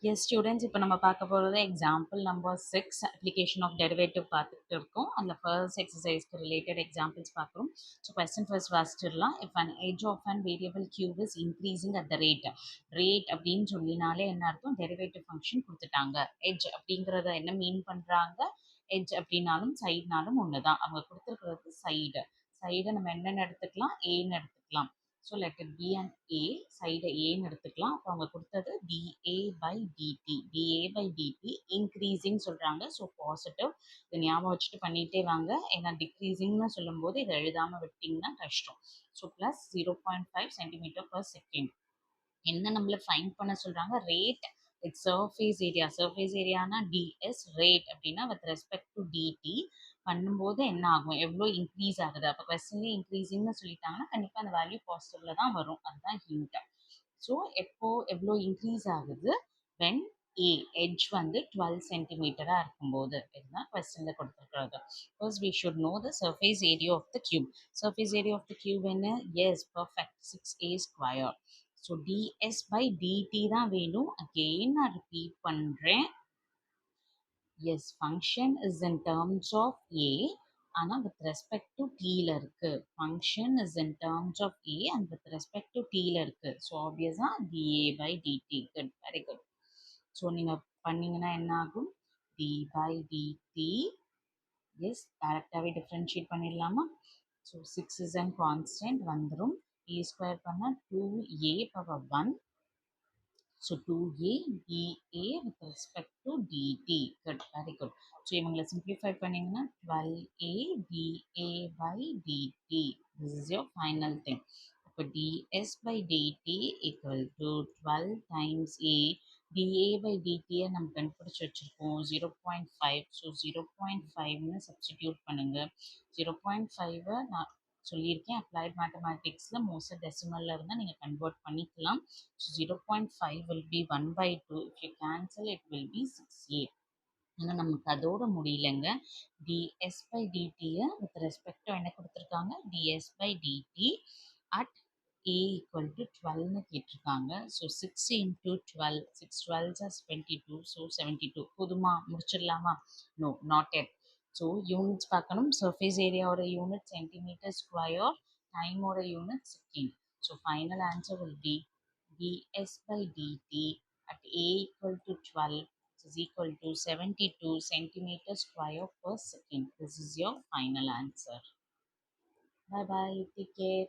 S students, இப்போ நம்ம பார்க்க போகிறது example number 6 application of derivative பார்த்துட்டு இருக்கோம். அதில் ஃபர்ஸ்ட் எக்ஸசைஸ்க்கு ரிலேட்டட் எக்ஸாம்பிள்ஸ் பார்க்குறோம். ஸோ கொஸ்டின் ஃபர்ஸ்ட் வாசிச்சிடலாம். If an edge of an variable cube is increasing at the rate அப்படின்னு சொல்லினாலே என்ன அர்த்தம்? டெரிவேட்டிவ் ஃபங்க்ஷன் கொடுத்துட்டாங்க. எட்ஜ் அப்படிங்கிறத என்ன மீன் பண்ணுறாங்க? எட்ஜ் அப்படின்னாலும் சைடுனாலும் ஒன்று தான். அவங்க கொடுத்துருக்கிறது சைடை நம்ம என்னென்னு எடுத்துக்கலாம்? ஏன்னு எடுத்துக்கலாம். So let it be and A, சைடை ஏன்னு எடுத்துக்கலாம். அப்போ அவங்க கொடுத்தது dA by dt, dA by dt increasing சொல்கிறாங்க. So positive. இதை ஞாபகம் வச்சுட்டு பண்ணிகிட்டே வாங்க. ஏன்னா டிக்ரீசிங்னு சொல்லும்போது இதை எழுதாமல் விட்டிங்கன்னா கஷ்டம். So plus 0.5 centimetre per second. என்ன நம்மள ஃபைன் பண்ண சொல்கிறாங்க? Rate it surface area. Surface ஏரியானா டிஎஸ், ரேட் அப்படின்னா வித் ரெஸ்பெக்ட் டு டிடி பண்ணும்போது என்ன ஆகும்? எவ்வளோ இன்க்ரீஸ் ஆகுது? அப்போ கொஸ்டின்லேயே இன்க்ரீஸிங்னு சொல்லிட்டாங்கன்னா கண்டிப்பாக அந்த வேல்யூ பாசிட்டிவ்ல தான் வரும். அதுதான் ஹிண்ட். ஸோ எவ்வளோ இன்க்ரீஸ் ஆகுது? வென் ஏ எட்ஜ் வந்து 12 சென்டிமீட்டராக இருக்கும்போது. இதுதான் கொஸ்டினில் கொடுத்துருக்குறது. First we should know the surface area of the cube. Surface area of the cube என்ன? Yes, perfect, 6a square. So ds by dt தான் வேணும். அகெயின் நான் ரிப்பீட் பண்ணுறேன். Yes, function is in terms of A, ஆனால் with respect to டீல இருக்கு. Function is in terms of A and with respect to டீல இருக்கு. ஸோ ஆப்வியஸாக dA by dt. Good, very good. So நீங்கள் பண்ணீங்கன்னா என்ன ஆகும்? d by dt. எஸ், டேரெக்டாகவே டிஃப்ரென்ஷியேட் பண்ணிடலாமா? ஸோ 6 இஸ் அண்ட் கான்ஸ்டன்ட் வந்துடும். a ஸ்கொயர் பண்ணால் 2a power 1. So 2a dA with respect to dt. Good, very good. So இவங்களை simplify பண்ணீங்கன்னா 12a dA by dt. This is your final thing. இப்போ ds by dt equal to 12 times a. dA by dt நம்ம கண்டுபிடிச்சு வச்சிருக்கோம் 0.5. So 0.5ன்னு substitute பண்ணுங்க. 0.5 நான் சொல்லியிருக்கேன். Applied மேத்தமேட்டிக்ஸில் most டெசிமலில் இருந்தால் நீங்கள் கன்வெர்ட் பண்ணிக்கலாம். So 0.5 will be 1 by 2. If you cancel, it will be 6a. ஆனால் நமக்கு அதோட முடியலைங்க. ds by dt with respect என்ன கொடுத்துருக்காங்க? ds by dt at a equal to 12ன்னு கேட்டிருக்காங்க. ஸோ 6 into 12, 6 12s are 22, ஸோ 72. போதுமா? முடிச்சிடலாமா? No, not yet. So units பார்க்கணும். சர்ஃபேஸ் ஏரியாவோட யூனிட் சென்டிமீட்டர் ஸ்கொயர், டைமோட unit second. So final answer will be ds by dt at a equal to 12 is equal to 72 centimeter square per second. This is your final answer. Bye bye. Take care.